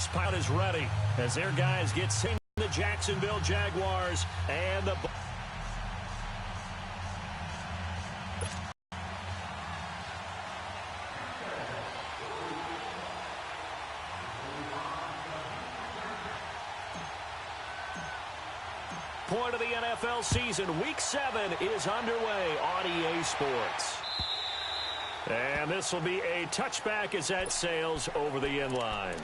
Sports Pilot is ready as their guys get sent to the Jacksonville Jaguars and the point of the NFL season. Week 7 is underway on EA Sports. And this will be a touchback as that sails over the end line.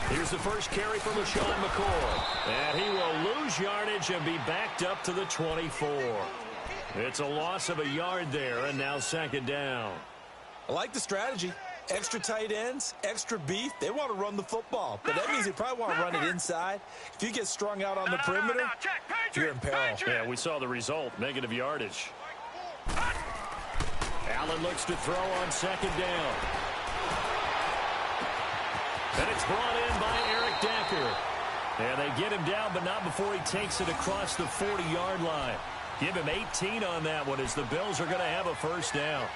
Here's the first carry from LaShawn McCoy. And he will lose yardage and be backed up to the 24. It's a loss of a yard there, and now second down. I like the strategy. Extra tight ends, extra beef. They want to run the football, but that means they probably want to run it inside. If you get strung out on the perimeter, you're in peril. Yeah, we saw the result, negative yardage. Allen looks to throw on second down. And it's brought in by Eric Decker. And they get him down, but not before he takes it across the 40-yard line. Give him 18 on that one as the Bills are going to have a first down.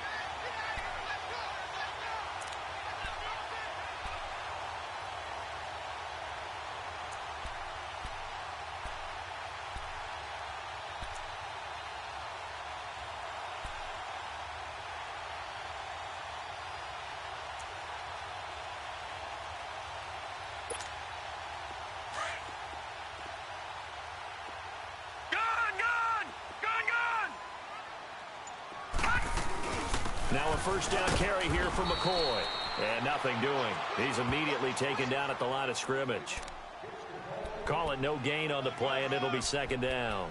Now a first down carry here from McCoy. And nothing doing. He's immediately taken down at the line of scrimmage. Call it no gain on the play, and it'll be second down.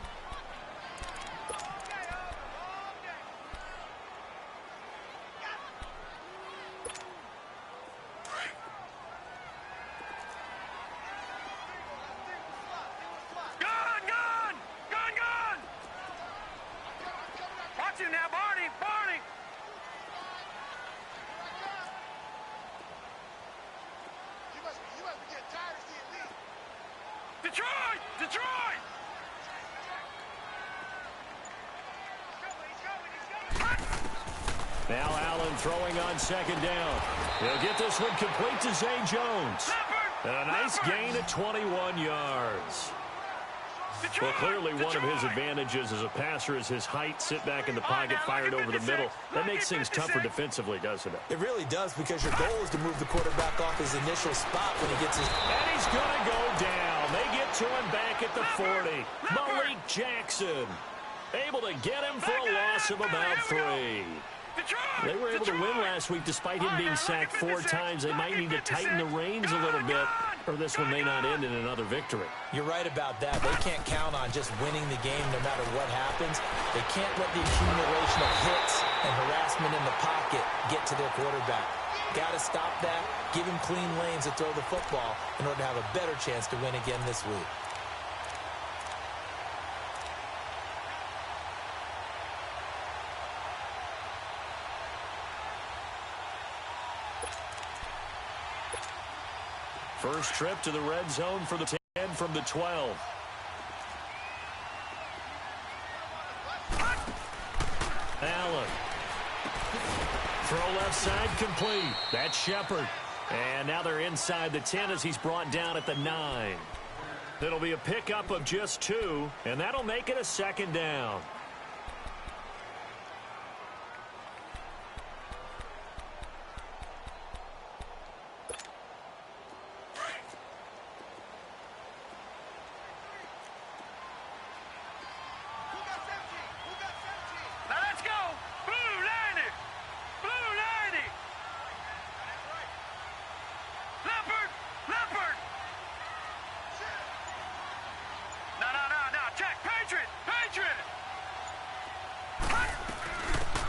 Detroit! Now Allen throwing on second down. He'll get this one complete to Zay Jones. And a nice gain of 21 yards. Well, clearly one of his advantages as a passer is his height. Sit back in the pocket, fired over the middle. That makes things tougher defensively, doesn't it? It really does, because your goal is to move the quarterback off his initial spot when he gets his... And he's going to go down. They get to him back at the 40. Malik Jackson able to get him for a loss of about 3. They were able to win last week despite him being sacked 4 times. They might need to tighten the reins a little bit, or this one may not end in another victory. You're right about that. They can't count on just winning the game no matter what happens. They can't let the accumulation of hits and harassment in the pocket get to their quarterback. Got to stop that, give him clean lanes to throw the football in order to have a better chance to win again this week. First trip to the red zone for the 10 from the 12. Allen. Throw left side complete. That's Shepard. And now they're inside the 10 as he's brought down at the 9. It'll be a pickup of just 2, and that'll make it a second down.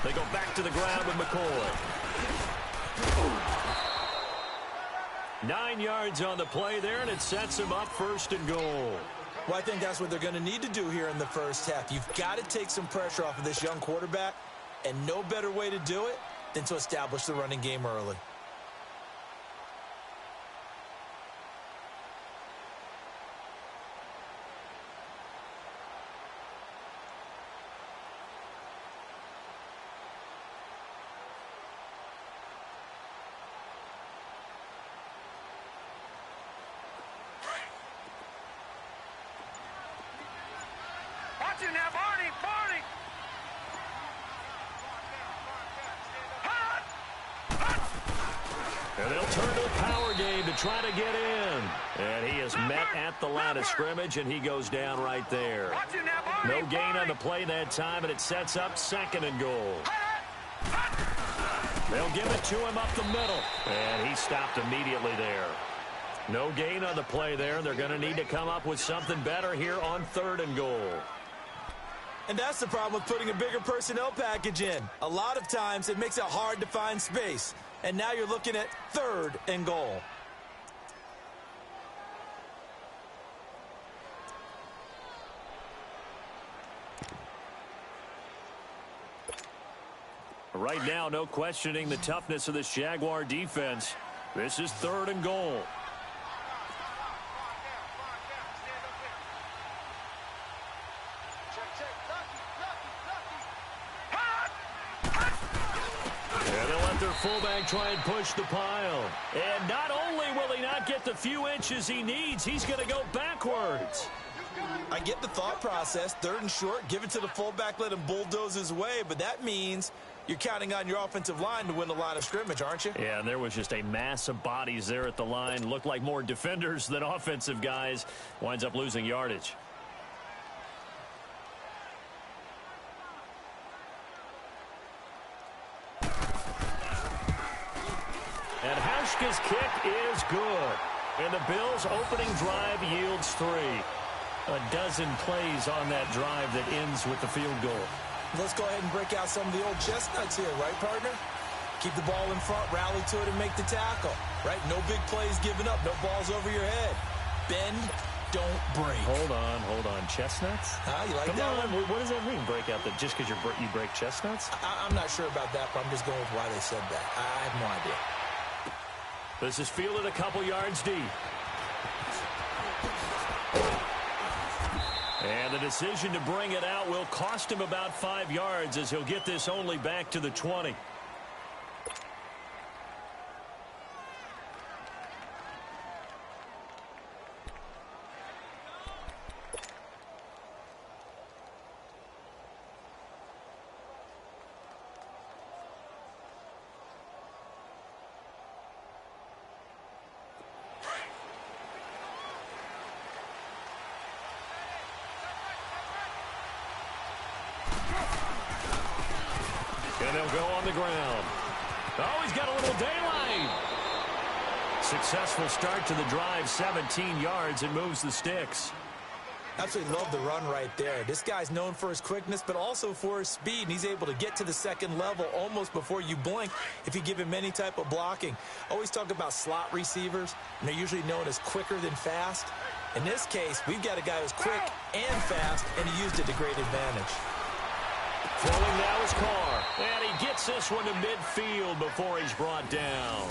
They go back to the ground with McCoy. 9 yards on the play there, and it sets him up 1st and goal. Well, I think that's what they're going to need to do here in the first half. You've got to take some pressure off of this young quarterback, and no better way to do it than to establish the running game early. And they'll turn to the power game to try to get in. And he is met at the line of scrimmage, and he goes down right there. No gain on the play that time, and it sets up 2nd and goal. They'll give it to him up the middle, and he stopped immediately there. No gain on the play there. They're going to need to come up with something better here on 3rd and goal. And that's the problem with putting a bigger personnel package in. A lot of times it makes it hard to find space. And now you're looking at 3rd and goal. Right now, no questioning the toughness of this Jaguar defense. This is 3rd and goal. Their fullback try and push the pile. And not only will he not get the few inches he needs, he's going to go backwards. I get the thought process. 3rd and short, give it to the fullback, let him bulldoze his way. But that means you're counting on your offensive line to win the line of scrimmage, aren't you? Yeah, and there was just a mass of bodies there at the line. Looked like more defenders than offensive guys. Winds up losing yardage. And Hauschka's kick is good. And the Bills' opening drive yields 3. A dozen plays on that drive that ends with the field goal. Let's go ahead and break out some of the old chestnuts here, right, partner? Keep the ball in front, rally to it, and make the tackle, right? No big plays given up, no balls over your head. Bend, don't break. Hold on. Chestnuts? You like Come that on. one? What does that mean, break out? Just because you break chestnuts? I'm not sure about that, but I'm just going with why they said that. I have no idea. This is fielded a couple yards deep. And the decision to bring it out will cost him about 5 yards as he'll get this only back to the 20. And they'll go on the ground. Oh, he's got a little daylight. Successful start to the drive, 17 yards, and moves the sticks. Absolutely love the run right there. This guy's known for his quickness, but also for his speed, and he's able to get to the 2nd level almost before you blink if you give him any type of blocking. Always talk about slot receivers, and they're usually known as quicker than fast. In this case, we've got a guy who's quick and fast, and he used it to great advantage. Throwing now is Carr, and he gets this one to midfield before he's brought down.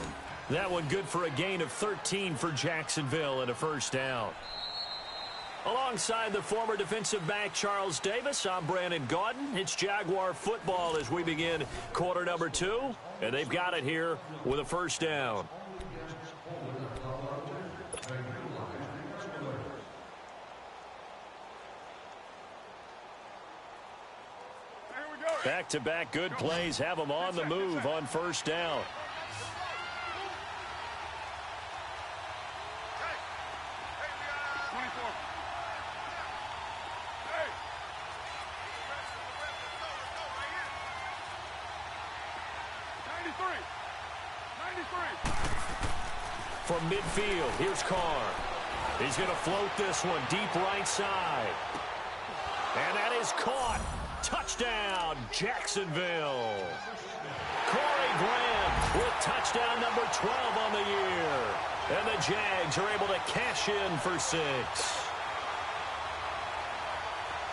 That one good for a gain of 13 for Jacksonville and a 1st down. Alongside the former defensive back Charles Davis, I'm Brandon Gaudin. It's Jaguar football as we begin quarter number 2, and they've got it here with a 1st down. Back-to-back good plays have them on the move on 1st down. From midfield, here's Carr. He's going to float this one deep right side. And that is caught. Touchdown, Jacksonville. Corey Graham with touchdown number 12 on the year. And the Jags are able to cash in for 6.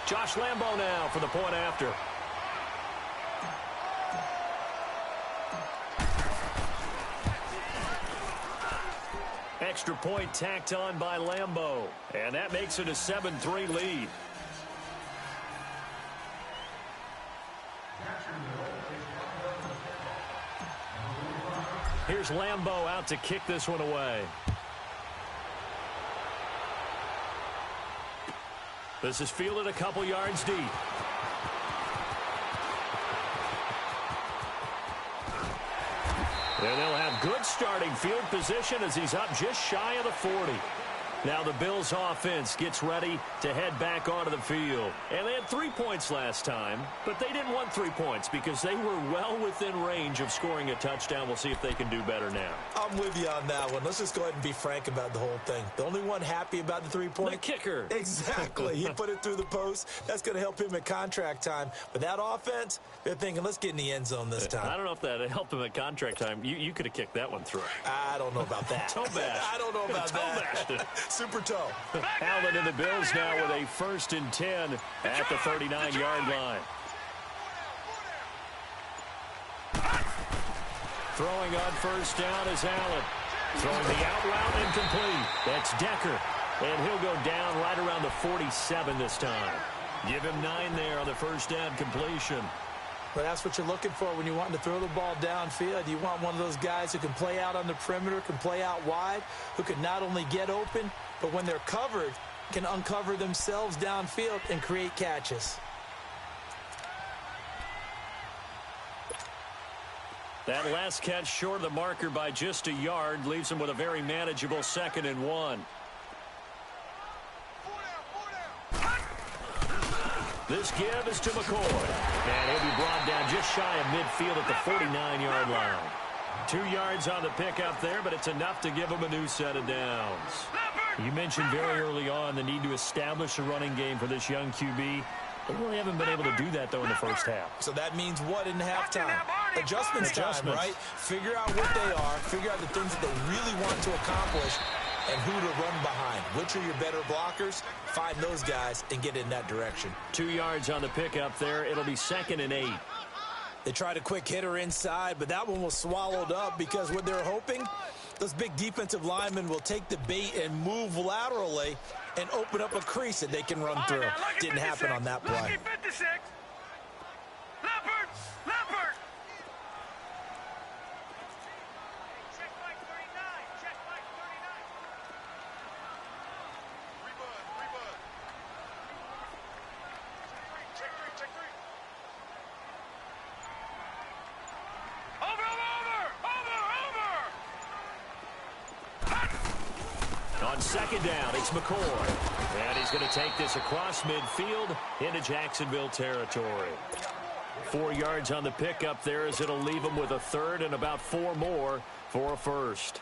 Josh Lambo now for the point after. Extra point tacked on by Lambo. And that makes it a 7-3 lead. Here's Lambo out to kick this one away. This is fielded a couple yards deep. And they'll have good starting field position as he's up just shy of the 40. Now the Bills offense gets ready to head back onto the field. And they had 3 points last time, but they didn't want 3 points because they were well within range of scoring a touchdown. We'll see if they can do better now. I'm with you on that one. Let's just go ahead and be frank about the whole thing. The only one happy about the 3-point? The kicker. Exactly. He put it through the post. That's going to help him at contract time. But that offense, they're thinking, let's get in the end zone this time. I don't know if that helped him at contract time. You could have kicked that one through. I don't know about that. Toe bash. I don't know about that. Super toe. Allen and the Bills now with a 1st and 10 at the 39-yard line. Throwing on 1st down is Allen. Throwing the out route incomplete. That's Decker. And he'll go down right around the 47 this time. Give him 9 there on the 1st down completion. But that's what you're looking for when you're wanting to throw the ball downfield. You want one of those guys who can play out on the perimeter, can play out wide, who can not only get open, but when they're covered, can uncover themselves downfield and create catches. That last catch short of the marker by just a yard leaves him with a very manageable 2nd and 1. This give is to McCoy. And he'll be brought down just shy of midfield at the 49-yard line. 2 yards on the pickup there, but it's enough to give him a new set of downs. You mentioned very early on the need to establish a running game for this young QB. They really haven't been able to do that, though, in the first half. So that means what in halftime? Adjustments time, right? Figure out what they are, figure out the things that they really want to accomplish, and who to run behind. Which are your better blockers? Find those guys and get in that direction. 2 yards on the pickup there. It'll be 2nd and 8. They tried a quick hitter inside, but that one was swallowed up because what they're hoping, those big defensive linemen will take the bait and move laterally and open up a crease that they can run through. Didn't happen on that play. On 2nd down, it's McCoy. And he's going to take this across midfield into Jacksonville territory. 4 yards on the pickup there as it'll leave him with a 3rd and about 4 more for a 1st.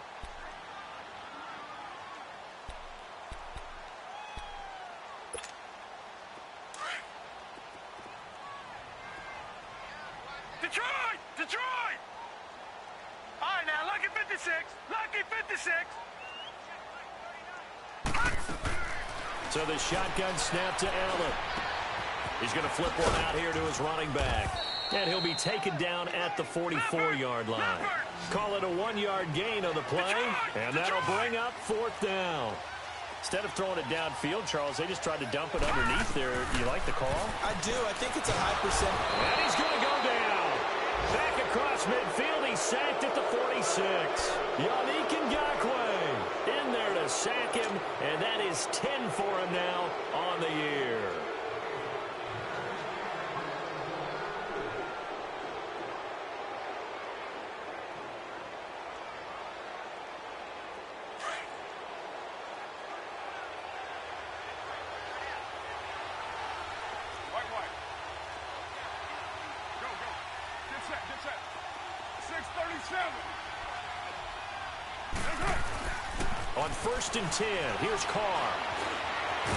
Detroit! All right, now, lucky 56. Lucky 56. So the shotgun snap to Allen. He's going to flip one out here to his running back. And he'll be taken down at the 44-yard line. Call it a 1-yard gain on the play. And that'll bring up 4th down. Instead of throwing it downfield, Charles, they just tried to dump it underneath there. You like the call? I do. I think it's a high percent. And he's going to go down. Back across midfield. He's sacked at the 46. Yannick Ngakoue in there to sack him. And that is 10 for him now on the year. On 1st and 10, here's Carr.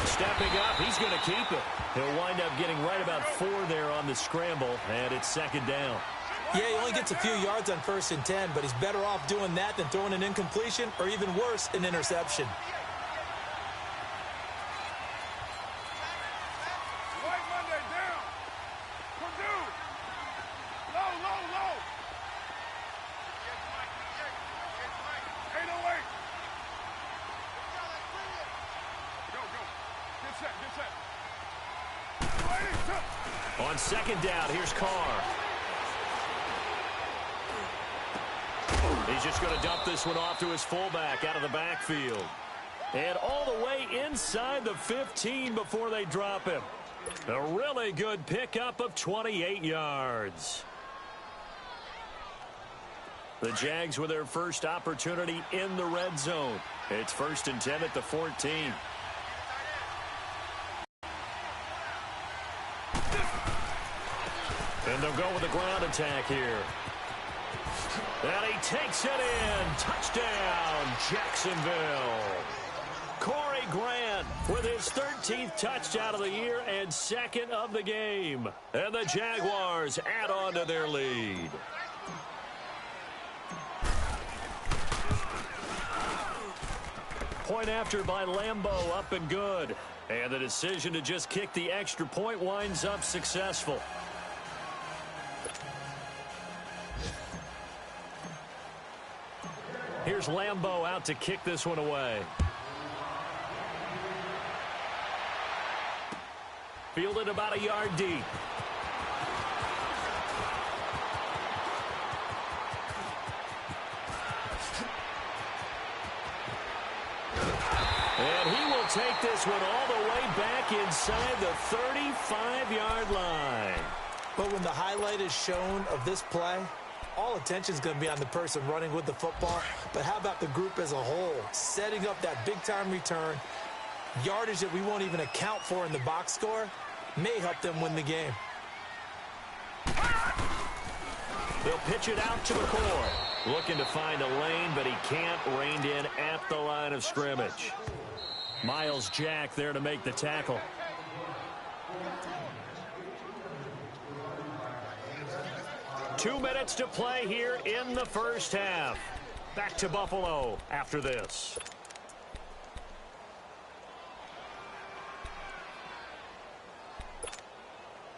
Stepping up, he's going to keep it. He'll wind up getting right about 4 there on the scramble, and it's 2nd down. Yeah, he only gets a few yards on 1st and 10, but he's better off doing that than throwing an incompletion or even worse, an interception. White Monday down. Purdue. Low, low, low. 808. Go, go. Get set, get set. On 2nd down, here's Carr. He's just going to dump this one off to his fullback out of the backfield. And all the way inside the 15 before they drop him. A really good pickup of 28 yards. The Jags with their first opportunity in the red zone. It's 1st and 10 at the 14. And they'll go with the ground attack here. And he takes it in. Touchdown, Jacksonville. Corey Grant with his 13th touchdown of the year and 2nd of the game. And the Jaguars add on to their lead. Point after by Lambeau, up and good. And the decision to just kick the extra point winds up successful. Here's Lambeau out to kick this one away. Fielded about a yard deep. And he will take this one all the way back inside the 35-yard line. But when the highlight is shown of this play, all attention is going to be on the person running with the football. But how about the group as a whole? Setting up that big-time return, yardage that we won't even account for in the box score, may help them win the game. They'll pitch it out to McCoy. Looking to find a lane, but he can't. Reined in at the line of scrimmage. Miles Jack there to make the tackle. Two minutes to play here in the first half. Back to Buffalo after this.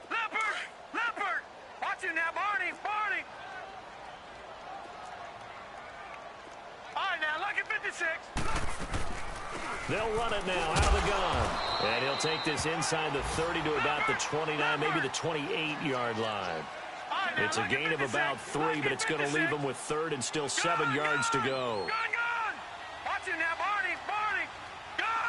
Leopard! Watch it now, Barney! All right, now, look at 56. They'll run it now out of the gun. And he'll take this inside the 30 to about the 29, maybe the 28-yard line. It's a gain of about 3, but it's going to leave him with 3rd and still 7 yards to go. Gun! Watch it now, Barney! Gun!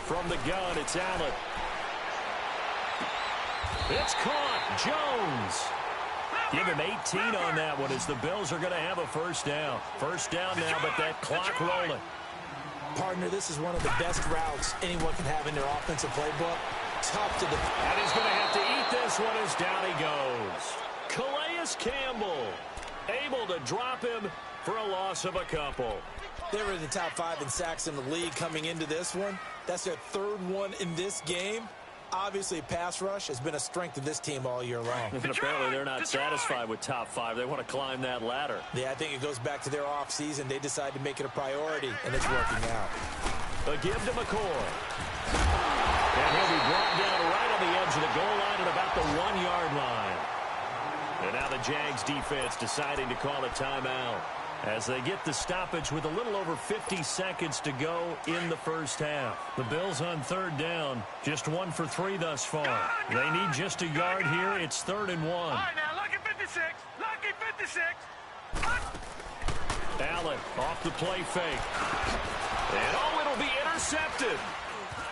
From the gun, it's Allen. It's caught. Jones. Give him 18 on that one as the Bills are going to have a first down. First down now, but that clock rolling. Partner, this is one of the best routes anyone can have in their offensive playbook. Tough to defend. And he's going to have to eat this one as down he goes. Calais Campbell able to drop him for a loss of a couple. They were in the top 5 in sacks in the league coming into this one. That's their 3rd one in this game. Obviously, pass rush has been a strength of this team all year long. And apparently they're not satisfied with top 5. They want to climb that ladder. Yeah, I think it goes back to their offseason. They decided to make it a priority, and it's working out. A give to McCoy. And he'll be brought down right on the edge of the goal line at about the 1-yard line. And now the Jags defense deciding to call a timeout as they get the stoppage with a little over 50 seconds to go in the first half. The Bills on 3rd down, just 1 for 3 thus far. They need just a yard here. It's 3rd and 1. All right, now, lucky 56. Lucky 56. Allen off the play fake. And oh, it'll be intercepted.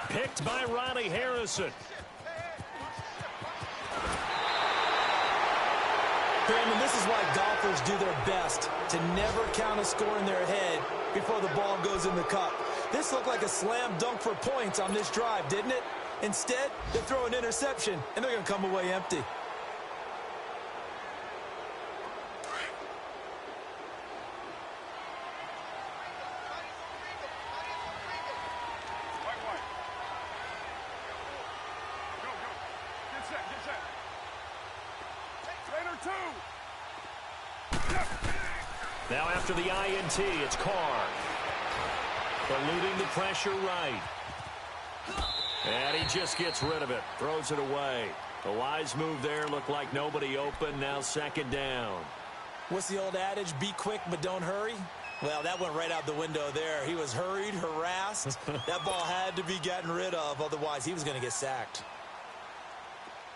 Picked by Ronnie Harrison. Brandon, this is why golfers do their best to never count a score in their head before the ball goes in the cup. This looked like a slam dunk for points on this drive, didn't it? Instead, they throw an interception, and they're going to come away empty. Now after the INT, it's Carr. Eluding the pressure right. And he just gets rid of it. Throws it away. A wise move there. Looked like nobody open. Now second down. What's the old adage? Be quick, but don't hurry. Well, that went right out the window there. He was hurried, harassed. That ball had to be gotten rid of. Otherwise, he was going to get sacked.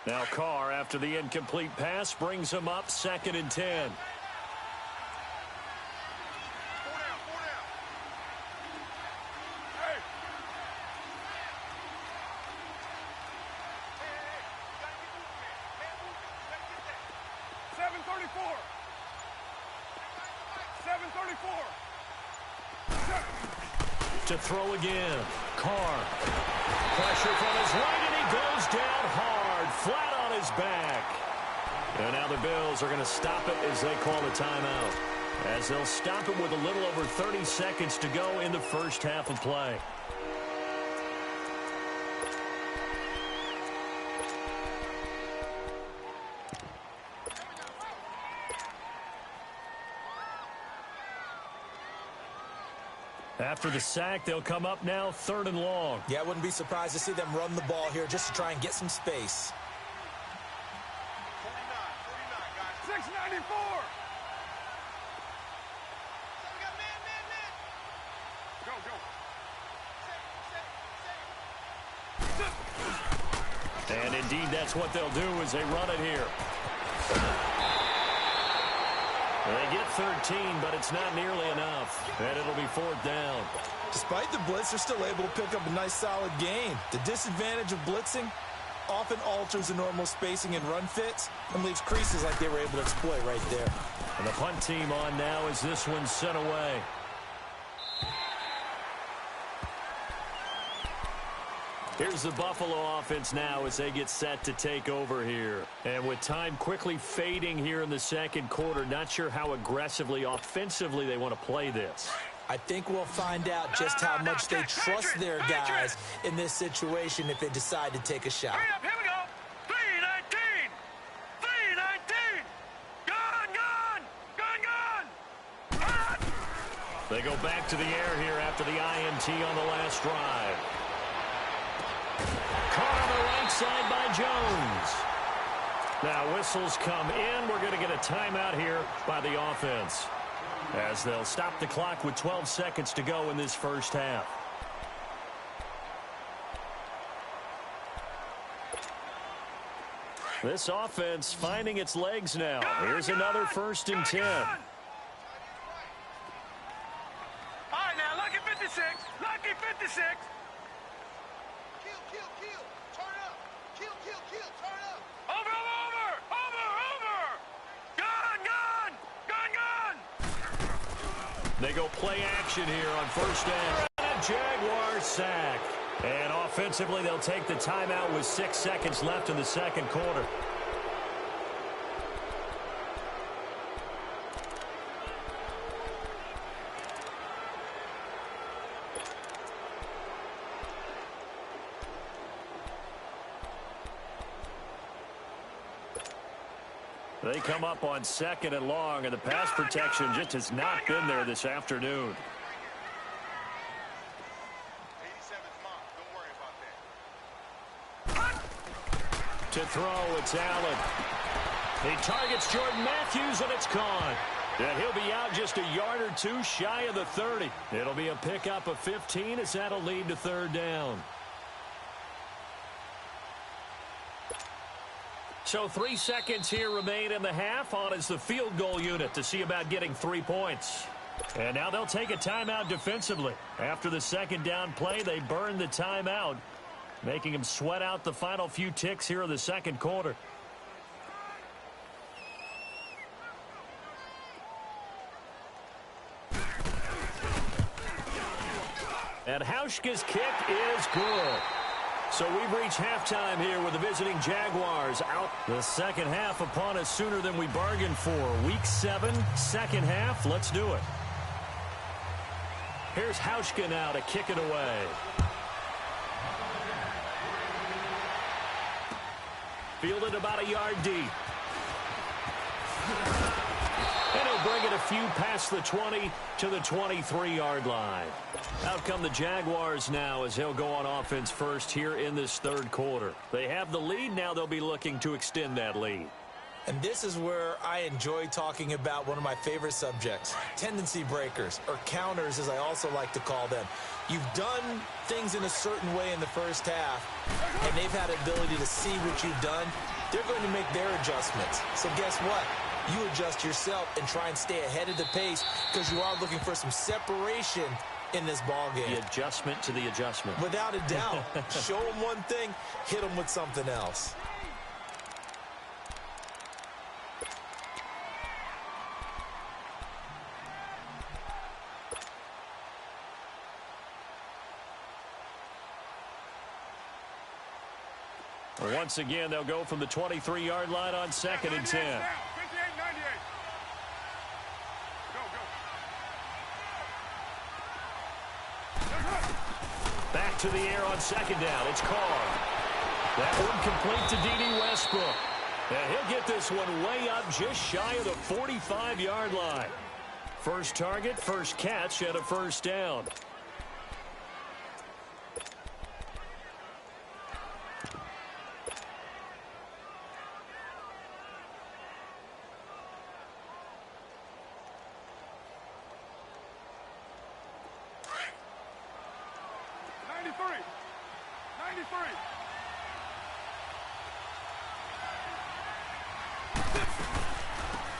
Now Carr, after the incomplete pass, brings him up 2nd and 10. To throw again. Carr. Pressure from his right, and he goes down hard, flat on his back. And now the Bills are going to stop it as they call a timeout. As they'll stop it with a little over 30 seconds to go in the first half of play. After the sack, they'll come up now 3rd and long. Yeah, I wouldn't be surprised to see them run the ball here just to try and get some space. 694. Go. And indeed, that's what they'll do as they run it here. They get 13, but it's not nearly enough. And it'll be 4th down. Despite the blitz, they're still able to pick up a nice, solid gain. The disadvantage of blitzing often alters the normal spacing and run fits and leaves creases like they were able to exploit right there. And the punt team on now as this one's sent away. Here's the Buffalo offense now as they get set to take over here. And with time quickly fading here in the second quarter, not sure how aggressively, offensively they want to play this. I think we'll find out just how much they trust their guys in this situation if they decide to take a shot. Hurry up, here we go. 319. 319. Gone. They go back to the air here after the INT on the last drive. Caught on the right side by Jones. Now whistles come in. We're going to get a timeout here by the offense, as they'll stop the clock with 12 seconds to go in this first half. This offense finding its legs now. Here's another 1st and 10. All right, now, lucky 56. Lucky 56. They go play action here on 1st down. And a Jaguars sack. And offensively, they'll take the timeout with 6 seconds left in the second quarter. They come up on 2nd and long, and the pass protection just has not been there this afternoon. 87's mom. Don't worry about that. To throw, it's Allen. He targets Jordan Matthews, and it's gone. And he'll be out just a yard or two shy of the 30. It'll be a pickup of 15 as that'll lead to 3rd down. So 3 seconds here remain in the half. On is the field goal unit to see about getting 3 points. And now they'll take a timeout defensively. After the second down play, they burn the timeout, making them sweat out the final few ticks here in the second quarter. And Hauschka's kick is good. So we've reached halftime here with the visiting Jaguars out. The second half upon us sooner than we bargained for. Week 7, second half. Let's do it. Here's Hauschka now to kick it away. Fielded about a yard deep. And he'll bring it a few past the 20 to the 23-yard line. Out come the Jaguars now as he'll go on offense first here in this third quarter. They have the lead. Now they'll be looking to extend that lead. And this is where I enjoy talking about one of my favorite subjects, tendency breakers, or counters as I also like to call them. You've done things in a certain way in the first half, and they've had the ability to see what you've done. They're going to make their adjustments. So guess what? You adjust yourself and try and stay ahead of the pace because you are looking for some separation in this ball game. The adjustment to the adjustment. Without a doubt. Show them one thing, hit them with something else. Once again, they'll go from the 23-yard line on 2nd and 10. Back to the air on 2nd down. It's Carr. That one complete to D.D. Westbrook. And he'll get this one way up just shy of the 45-yard line. First target, first catch, and a first down.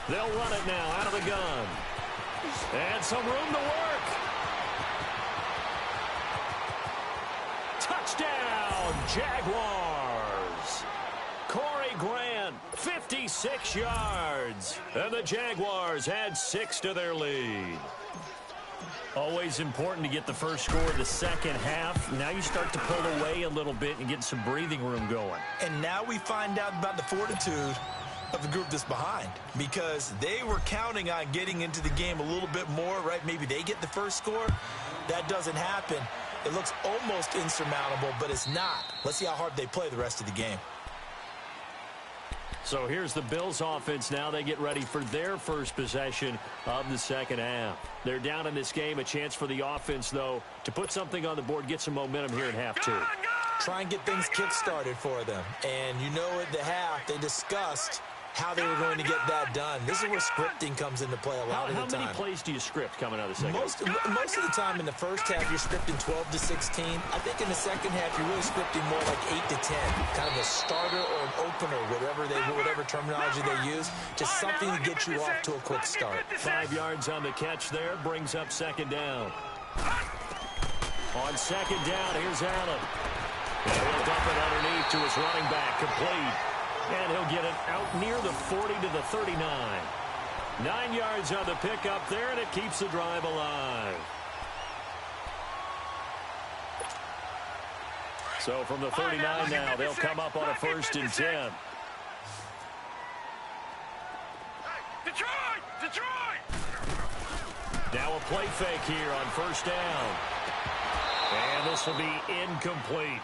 They'll run it now out of the gun. And some room to work. Touchdown, Jaguars. Corey Grant, 56 yards. And the Jaguars add 6 to their lead. Always important to get the first score of the second half. Now you start to pull away a little bit and get some breathing room going. And now we find out about the fortitude of the group that's behind, because they were counting on getting into the game a little bit more, right? Maybe they get the first score. That doesn't happen. It looks almost insurmountable, but it's not. Let's see how hard they play the rest of the game. So here's the Bills offense now. They get ready for their first possession of the second half. They're down in this game. A chance for the offense, though, to put something on the board, get some momentum here in half two. Try and get things kick-started for them. And you know at the half, they discussed how they were going to get that done. This is where scripting comes into play a lot of the time. How many plays do you script coming out of the second half? Most of the time in the first half, you're scripting 12 to 16. I think in the second half, you're really scripting more like 8 to 10. Kind of a starter or an opener, whatever terminology they use. Just something to get you off to a quick start. 5 yards on the catch there. Brings up second down. On second down, here's Allen. And he'll dump it underneath to his running back. Complete. And he'll get it out near the 40 to the 39. 9 yards on the pickup there, and it keeps the drive alive. So from the 39 now, they'll come up on a 1st and 10. Detroit! Now a play fake here on 1st down. And this will be incomplete.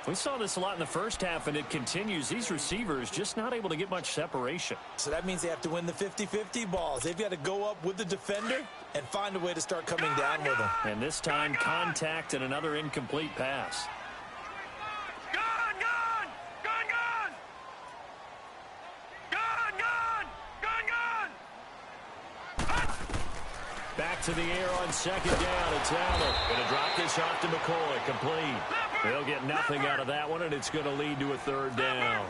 We saw this a lot in the first half, and it continues. These receivers just not able to get much separation. So that means they have to win the 50-50 balls. They've got to go up with the defender and find a way to start coming down with them. And this time, contact and another incomplete pass. Back to the air on second down. It's Allen. Going to drop this off to McCoy. Complete. They'll get nothing out of that one, and it's going to lead to a 3rd down.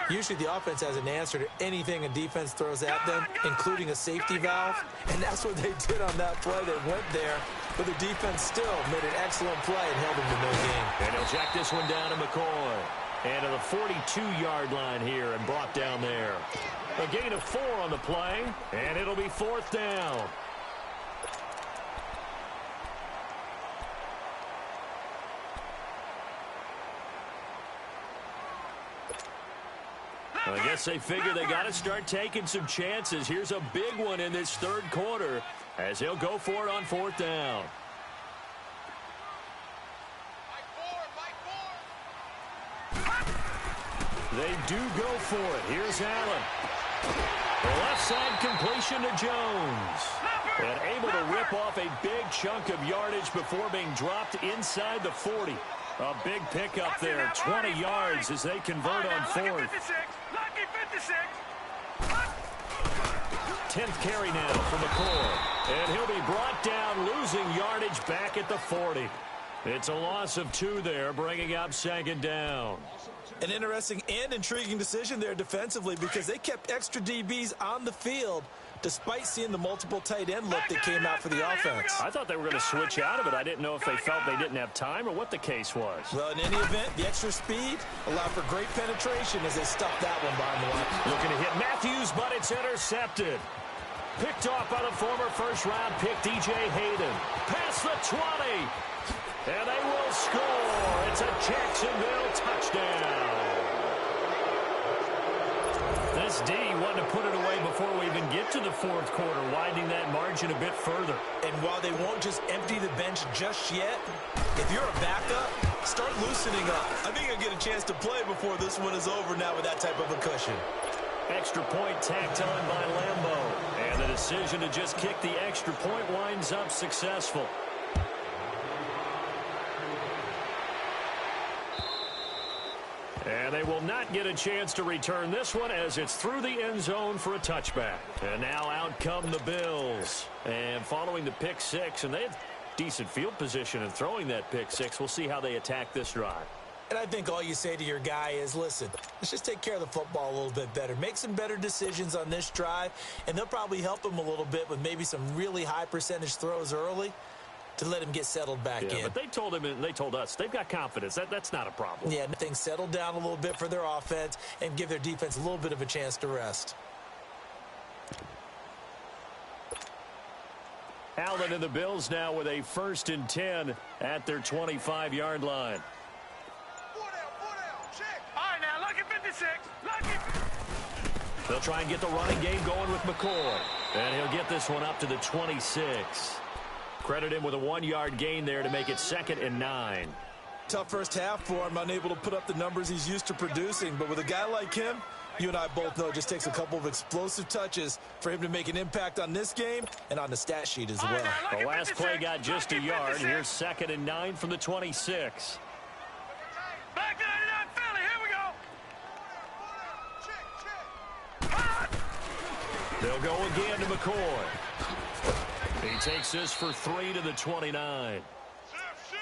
Usually the offense has an answer to anything a defense throws at them, including a safety valve. And that's what they did on that play. They went there, but the defense still made an excellent play and held them to no gain. And he'll check this one down to McCoy. And to the 42-yard line here and brought down there. A gain of 4 on the play, and it'll be 4th down. I guess they figure they got to start taking some chances. Here's a big one in this third quarter as he'll go for it on 4th down. They do go for it. Here's Allen. The left side completion to Jones. And able to rip off a big chunk of yardage before being dropped inside the 40. A big pickup there, 20 yards as they convert on fourth. Lucky 56. 10th carry now for McCoy. And he'll be brought down, losing yardage back at the 40. It's a loss of 2 there, bringing up second down. An interesting and intriguing decision there defensively because they kept extra DBs on the field despite seeing the multiple tight end look that came out for the offense. I thought they were going to switch out of it. I didn't know if they felt they didn't have time or what the case was. Well, in any event, the extra speed allowed for great penetration as they stuffed that one behind the line. Looking to hit Matthews, but it's intercepted. Picked off by the former first-round pick, DJ Hayden. Past the 20. And they will score. It's a Jacksonville touchdown. This D wanted to put it away before we even get to the fourth quarter, widening that margin a bit further. And while they won't just empty the bench just yet, if you're a backup, start loosening up. I think you'll get a chance to play before this one is over now with that type of a cushion. Extra point tacked on by Lambo. And the decision to just kick the extra point winds up successful. And they will not get a chance to return this one as it's through the end zone for a touchback. And now out come the Bills. And following the pick six, and they have decent field position in throwing that pick six. We'll see how they attack this drive. And I think all you say to your guy is, listen, let's just take care of the football a little bit better. Make some better decisions on this drive, and they'll probably help him a little bit with maybe some really high percentage throws early to let him get settled back in. But they told him and they told us they've got confidence. That's not a problem. Yeah, things settle down a little bit for their offense and give their defense a little bit of a chance to rest. Allen and the Bills now with a 1st and 10 at their 25-yard line. They'll try and get the running game going with McCoy. And he'll get this one up to the 26. Credit him with a 1-yard gain there to make it 2nd and 9. Tough first half for him, unable to put up the numbers he's used to producing. But with a guy like him, you and I both know it just takes a couple of explosive touches for him to make an impact on this game and on the stat sheet as well. The last play got just a yard. Here's 2nd and 9 from the 26. Back to 99 Philly. Here we go. They'll go again to McCoy. He takes this for 3 to the 29.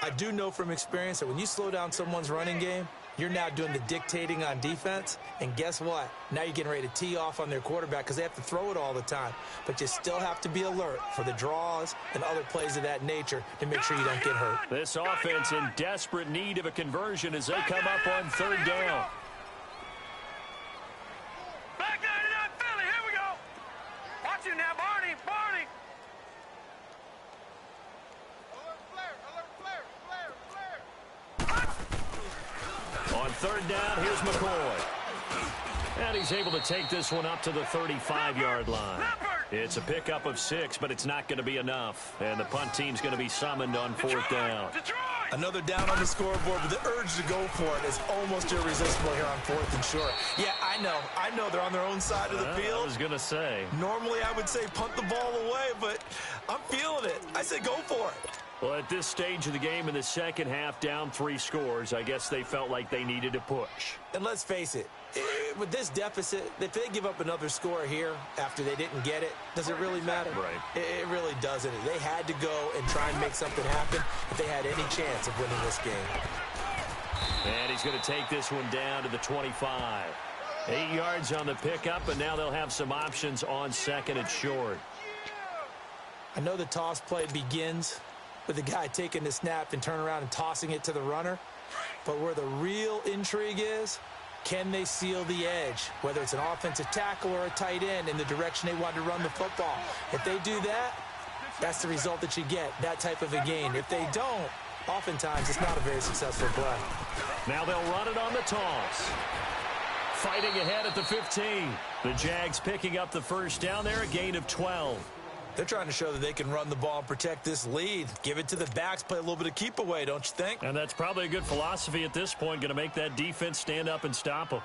I do know from experience that when you slow down someone's running game, you're now doing the dictating on defense. And guess what? Now you're getting ready to tee off on their quarterback because they have to throw it all the time. But you still have to be alert for the draws and other plays of that nature to make sure you don't get hurt. This offense in desperate need of a conversion as they come up on 3rd down. Back to 99 Philly. Here we go. Watch it now, Barney. On 3rd down, here's McCoy. And he's able to take this one up to the 35-yard line. It's a pickup of 6, but it's not going to be enough. And the punt team's going to be summoned on 4th down. Another down on the scoreboard, but the urge to go for it is almost irresistible here on 4th and short. Yeah, I know they're on their own side of the field. I was going to say. Normally I would say punt the ball away, but I'm feeling it. I say go for it. Well, at this stage of the game in the second half, down 3 scores, I guess they felt like they needed to push. And let's face it, with this deficit, if they give up another score here after they didn't get it, does it really matter? Right. It really doesn't. They had to go and try and make something happen if they had any chance of winning this game. And he's going to take this one down to the 25. 8 yards on the pickup, and now they'll have some options on 2nd and short. I know the toss play begins with the guy taking the snap and turn around and tossing it to the runner. But where the real intrigue is, can they seal the edge, whether it's an offensive tackle or a tight end in the direction they want to run the football? If they do that, that's the result that you get, that type of a gain. If they don't, oftentimes it's not a very successful play. Now they'll run it on the toss. Fighting ahead at the 15. The Jags picking up the 1st down there, a gain of 12. They're trying to show that they can run the ball and protect this lead. Give it to the backs, play a little bit of keep away, don't you think? And that's probably a good philosophy at this point, going to make that defense stand up and stop them.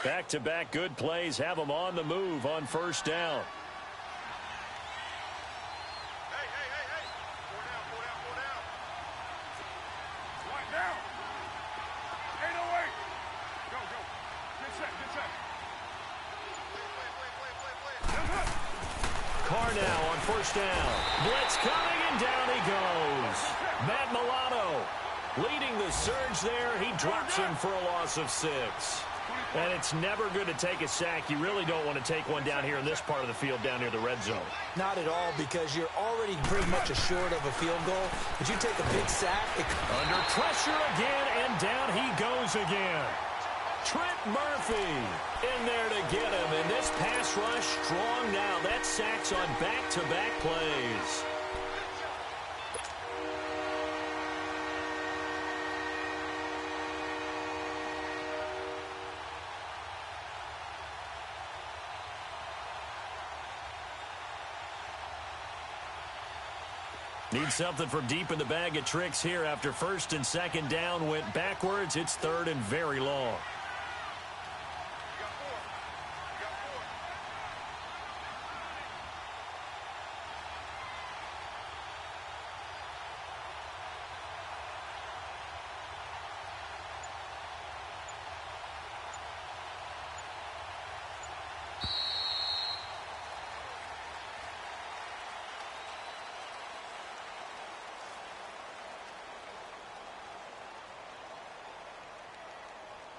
Back-to-back good plays have them on the move on first down. Hey. Four down. Right now. 808. Go. Get set. Play. Carr now on first down. Blitz coming, and down he goes. Matt Milano leading the surge there. He drops him for a loss of 6. And it's never good to take a sack. You really don't want to take one down here in this part of the field, down near the red zone. Not at all, because you're already pretty much assured of a field goal. But you take a big sack. Under pressure again, and down he goes again. Trent Murphy in there to get him. And this pass rush strong now. That sacks on back-to-back plays. Need something from deep in the bag of tricks here after first and second down went backwards. It's third and very long.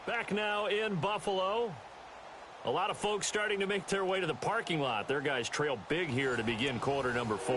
Back now in Buffalo. A lot of folks starting to make their way to the parking lot. Their guys trail big here to begin quarter number 4.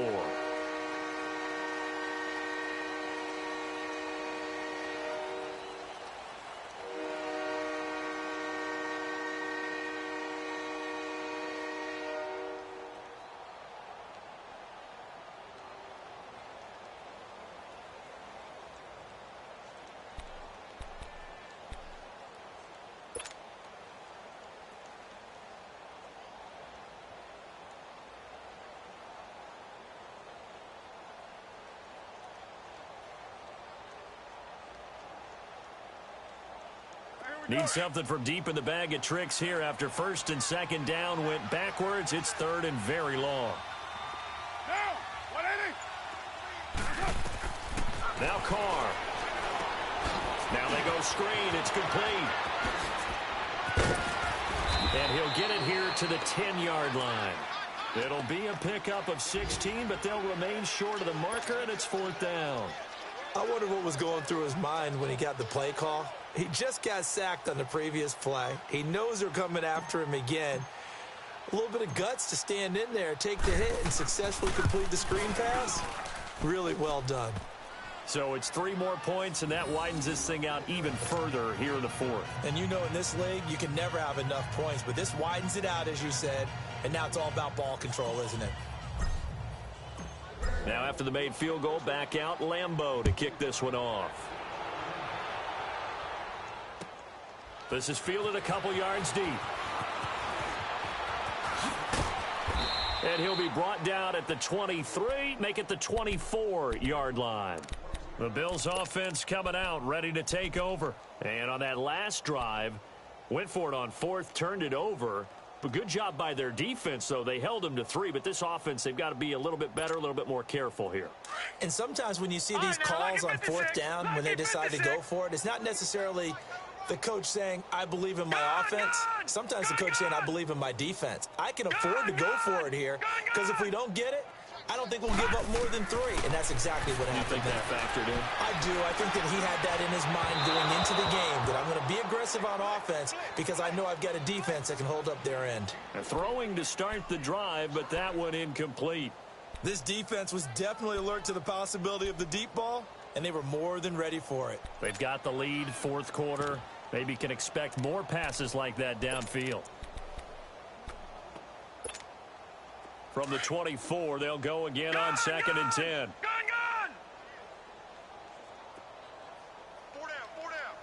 Need something from deep in the bag of tricks here after first and second down went backwards. It's third and very long. Now, 180. Now Carr. Now they go screen. It's complete. And he'll get it here to the 10-yard line. It'll be a pickup of 16, but they'll remain short of the marker, and it's fourth down. I wonder what was going through his mind when he got the play call. He just got sacked on the previous play. He knows they're coming after him again. A little bit of guts to stand in there, take the hit, and successfully complete the screen pass. Really well done. So it's 3 more points, and that widens this thing out even further here in the fourth. And you know in this league, you can never have enough points, but this widens it out, as you said, and now it's all about ball control, isn't it? Now after the made field goal, back out Lambeau to kick this one off. This is fielded a couple yards deep. And he'll be brought down at the 23, make it the 24-yard line. The Bills offense coming out, ready to take over. And on that last drive, went for it on fourth, turned it over. But good job by their defense, though. They held them to 3, but this offense, they've got to be a little bit better, a little bit more careful here. And sometimes when you see these calls on fourth down, when they decide to go for it, it's not necessarily the coach saying, I believe in my offense. Sometimes the coach saying, I believe in my defense. I can afford to go for it here, because if we don't get it, I don't think we'll give up more than 3. And that's exactly what happened. You think that factored in? I do. I think that he had that in his mind going into the game, that I'm going to be aggressive on offense because I know I've got a defense that can hold up their end. Throwing to start the drive, but that one incomplete. This defense was definitely alert to the possibility of the deep ball, and they were more than ready for it. They've got the lead, fourth quarter. Maybe can expect more passes like that downfield. From the 24, they'll go again on second and 10. Gun! 4 down.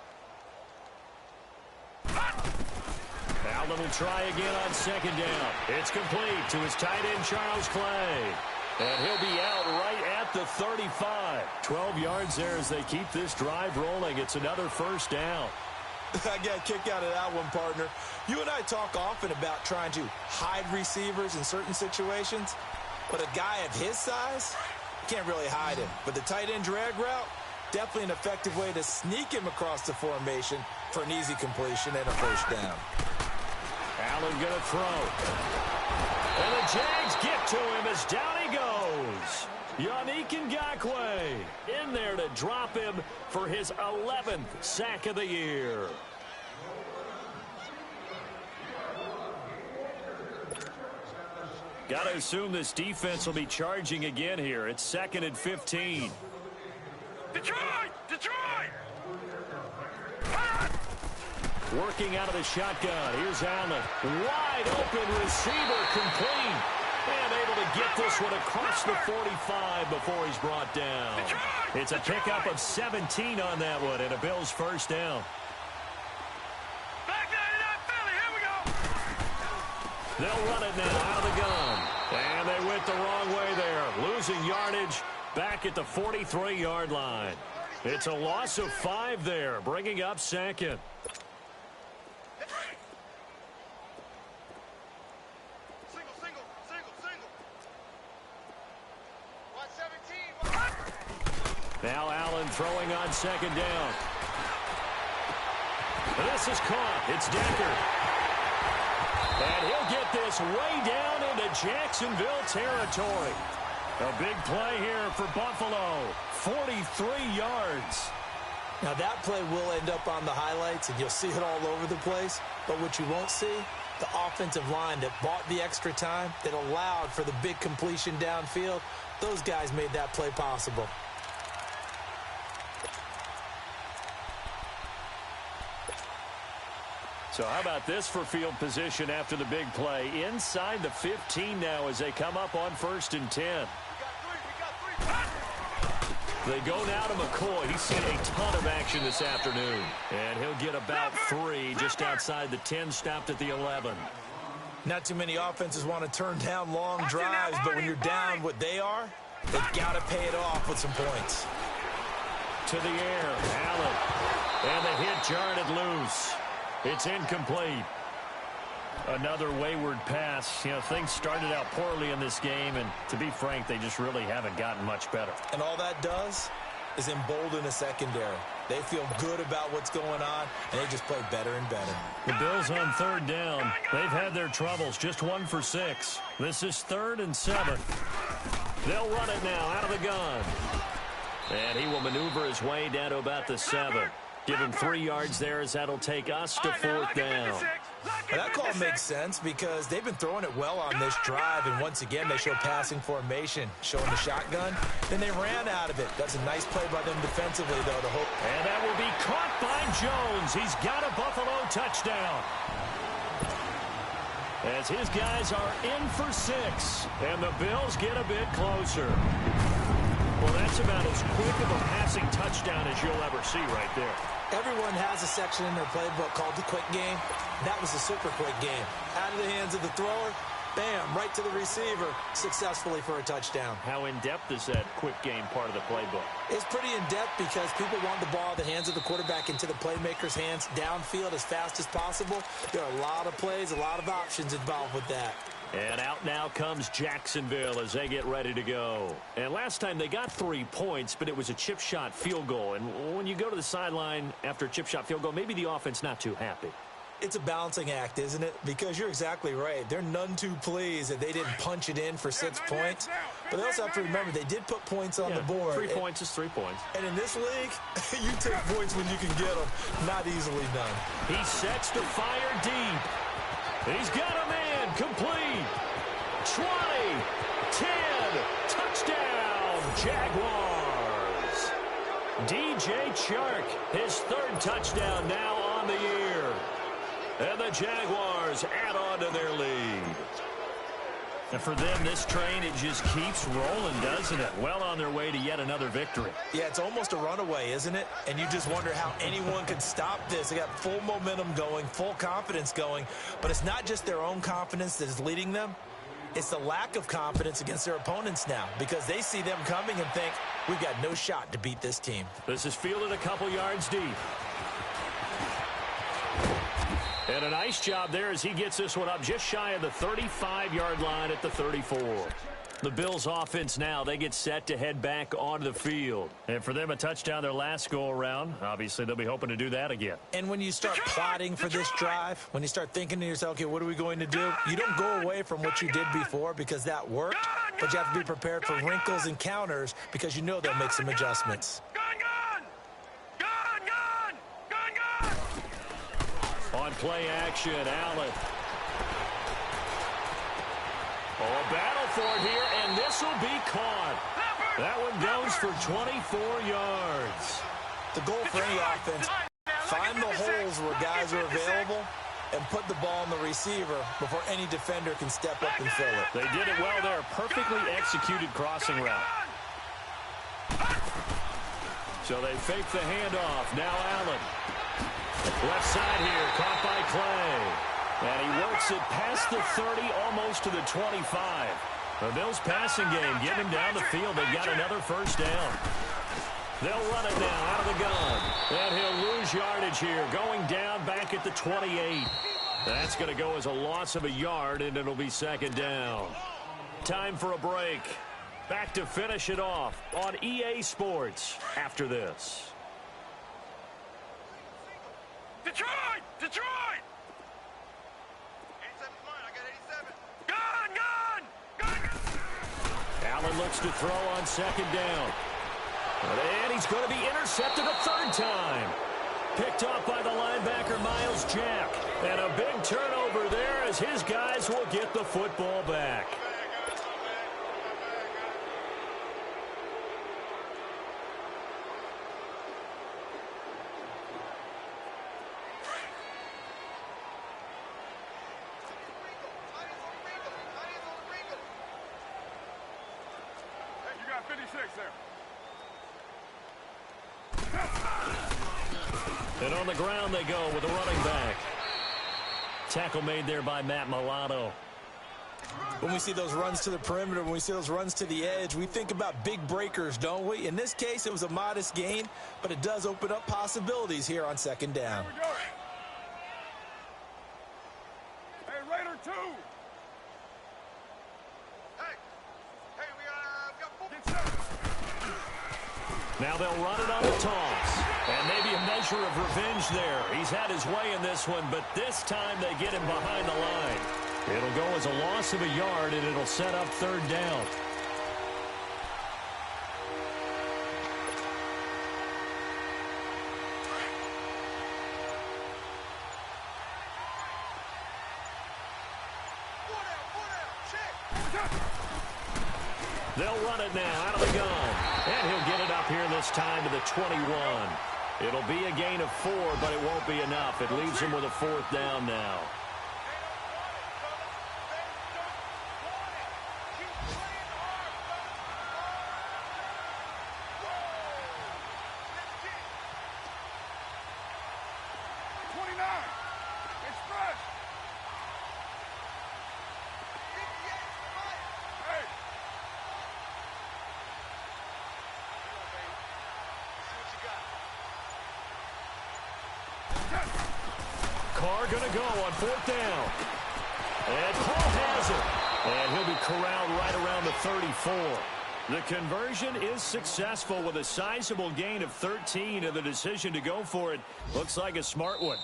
Allen will try again on second down. It's complete to his tight end, Charles Clay. And he'll be out right at the 35. 12 yards there as they keep this drive rolling. It's another first down. I got a kick out of that one, partner. You and I talk often about trying to hide receivers in certain situations, but a guy of his size can't really hide him. But the tight end drag route, definitely an effective way to sneak him across the formation for an easy completion and a first down. Allen going to throw. And the Jags get to him as down he goes. Yannick Ngakoue in there to drop him for his 11th sack of the year. Got to assume this defense will be charging again here. It's 2nd and 15. Detroit! Detroit! Working out of the shotgun. Here's Allen. Wide open receiver complete. And able to get this one across the 45 before he's brought down. It's a pickup of 17 on that one and a Bills first down. Back 99 Philly, here we go! They'll run it now out of the gun. And they went the wrong way there. Losing yardage back at the 43-yard line. It's a loss of 5 there, bringing up 2nd. Now Allen throwing on 2nd down. This is caught. It's Decker. And he'll get this way down into Jacksonville territory. A big play here for Buffalo. 43 yards. Now that play will end up on the highlights, and you'll see it all over the place. But what you won't see, the offensive line that bought the extra time, that allowed for the big completion downfield, those guys made that play possible. So how about this for field position after the big play? Inside the 15 now as they come up on 1st and 10. They go now to McCoy. He's seen a ton of action this afternoon. And he'll get about 3 just outside the 10, stopped at the 11. Not too many offenses want to turn down long drives, but when you're down what they are, they've got to pay it off with some points. To the air, Allen. And the hit jarred it loose. It's incomplete. Another wayward pass. You know, things started out poorly in this game, and to be frank, they just really haven't gotten much better. And all that does is embolden a secondary. They feel good about what's going on, and they just play better and better. The Bills on 3rd down. They've had their troubles, just 1 for 6. This is 3rd and 7. They'll run it now out of the gun. And he will maneuver his way down to about the 7. Give him 3 yards there as that'll take us to 4th down. Well, that call makes sense because they've been throwing it well on this drive, and once again they show passing formation, showing the shotgun. Then they ran out of it. That's a nice play by them defensively, though, to hope. And that will be caught by Jones. He's got a Buffalo touchdown. As his guys are in for 6, and the Bills get a bit closer. Well, that's about as quick of a passing touchdown as you'll ever see right there. Everyone has a section in their playbook called the quick game. That was a super quick game. Out of the hands of the thrower, bam, right to the receiver, successfully for a touchdown. How in-depth is that quick game part of the playbook? It's pretty in-depth because people want the ball in the hands of the quarterback into the playmaker's hands downfield as fast as possible. There are a lot of plays, a lot of options involved with that. And out now comes Jacksonville as they get ready to go. And last time they got 3 points, but it was a chip shot field goal. And when you go to the sideline after a chip shot field goal, maybe the offense not too happy. It's a balancing act, isn't it? Because you're exactly right. They're none too pleased that they didn't punch it in for 6 points. But they also have to remember they did put points on the board. 3 points is 3 points. And in this league, you take points when you can get them. Not easily done. He sets to fire deep. He's got a man complete. 20, 10, touchdown, Jaguars. DJ Chark, his 3rd touchdown now on the year. And the Jaguars add on to their lead. And for them, this train, it just keeps rolling, doesn't it? Well on their way to yet another victory. Yeah, it's almost a runaway, isn't it? And you just wonder how anyone could stop this. They got full momentum going, full confidence going. But it's not just their own confidence that is leading them. It's the lack of confidence against their opponents now because they see them coming and think, we've got no shot to beat this team. This is fielded a couple yards deep. And a nice job there as he gets this one up just shy of the 35-yard line at the 34. The Bills offense now, they get set to head back onto the field. And for them, a touchdown their last go-around. Obviously, they'll be hoping to do that again. And when you start plotting for this drive, when you start thinking to yourself, okay, what are we going to do? You don't go away from what you did before because that worked, but you have to be prepared for wrinkles and counters because you know they'll make some adjustments. On play action, Allen. Oh, a battle for it here, and this will be caught. That one goes for 24 yards. The goal for any offense, find the holes where guys are available and put the ball on the receiver before any defender can step up and fill it. They did it well there. Perfectly executed crossing route. So they fake the handoff. Now Allen. Left side here, caught by Clay. And he works it past the 30, almost to the 25. The Bills passing game, getting him down the field. They've got another first down. They'll run it now out of the gun. And he'll lose yardage here, going down back at the 28. That's going to go as a loss of a yard, and it'll be second down. Time for a break. Back to finish it off on EA Sports after this. Detroit! Detroit! 87's mine. I got 87. Gun! Allen looks to throw on second down. And he's going to be intercepted a third time. Picked off by the linebacker, Miles Jack. And a big turnover there as his guys will get the football back. And on the ground they go with a running back. Tackle made there by Matt Milano. When we see those runs to the perimeter, when we see those runs to the edge, we think about big breakers, don't we? In this case, it was a modest gain, but it does open up possibilities here on second down. Here we go. Hey, Raider 2. Hey, we got 4. Now they'll run it on the toss. And maybe a measure of revenge there. He's had his way in this one, but this time they get him behind the line. It'll go as a loss of a yard, and it'll set up third down. They'll run it now out of the gun. And he'll get it up here this time to the 21. It'll be a gain of 4, but it won't be enough. It leaves him with a fourth down now. Carr going to go on fourth down. And Paul has it. And he'll be corralled right around the 34. The conversion is successful with a sizable gain of 13, and the decision to go for it looks like a smart one.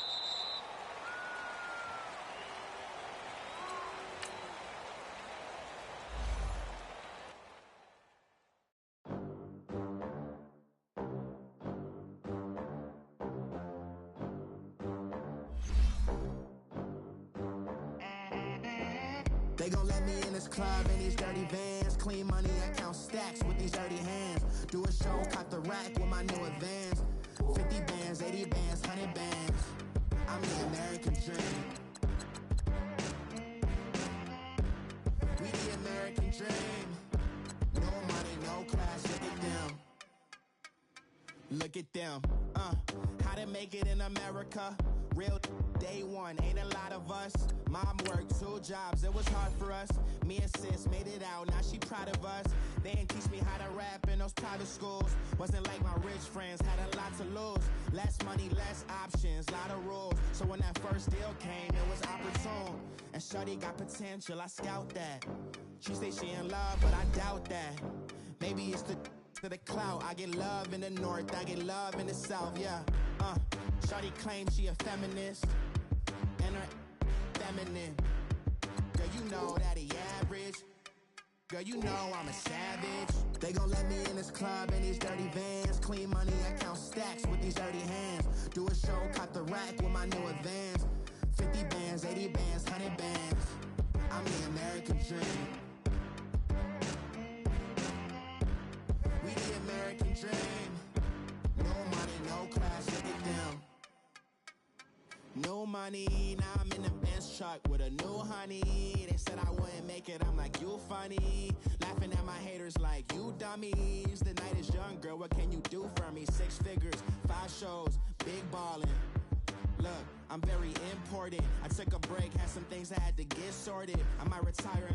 They gon' let me in this club in these dirty vans. Clean money, I count stacks with these dirty hands. Do a show, cop the rack with my new advance. 50 bands, 80 bands, 100 bands. I'm the American dream. We the American dream. No money, no class, look at them. Look at them, how to make it in America. Real day one, ain't a lot of us. Mom worked 2 jobs, it was hard for us. Me and sis made it out, now she proud of us. They didn't teach me how to rap in those private schools. Wasn't like my rich friends, had a lot to lose. Less money, less options, lot of rules. So when that first deal came, it was opportune. And shorty got potential, I scout that. She say she in love, but I doubt that. Maybe it's the clout. I get love in the north, I get love in the south, yeah. Shorty claims she a feminist, and her feminine. Girl, you know that he average. Girl, you know I'm a savage. They gon' let me in this club in these dirty vans. Clean money, I count stacks with these dirty hands. Do a show, cut the rack with my new advance. 50 bands, 80 bands, 100 bands. I'm the American dream. We the American dream. No money, no class, look at them. No money, now I'm in the Benz truck with a new honey. They said I wouldn't make it, I'm like, you funny. Laughing at my haters like, you dummies. The night is young, girl, what can you do for me? 6 figures, 5 shows, big ballin'. Look, I'm very important. I took a break, had some things I had to get sorted. I might retire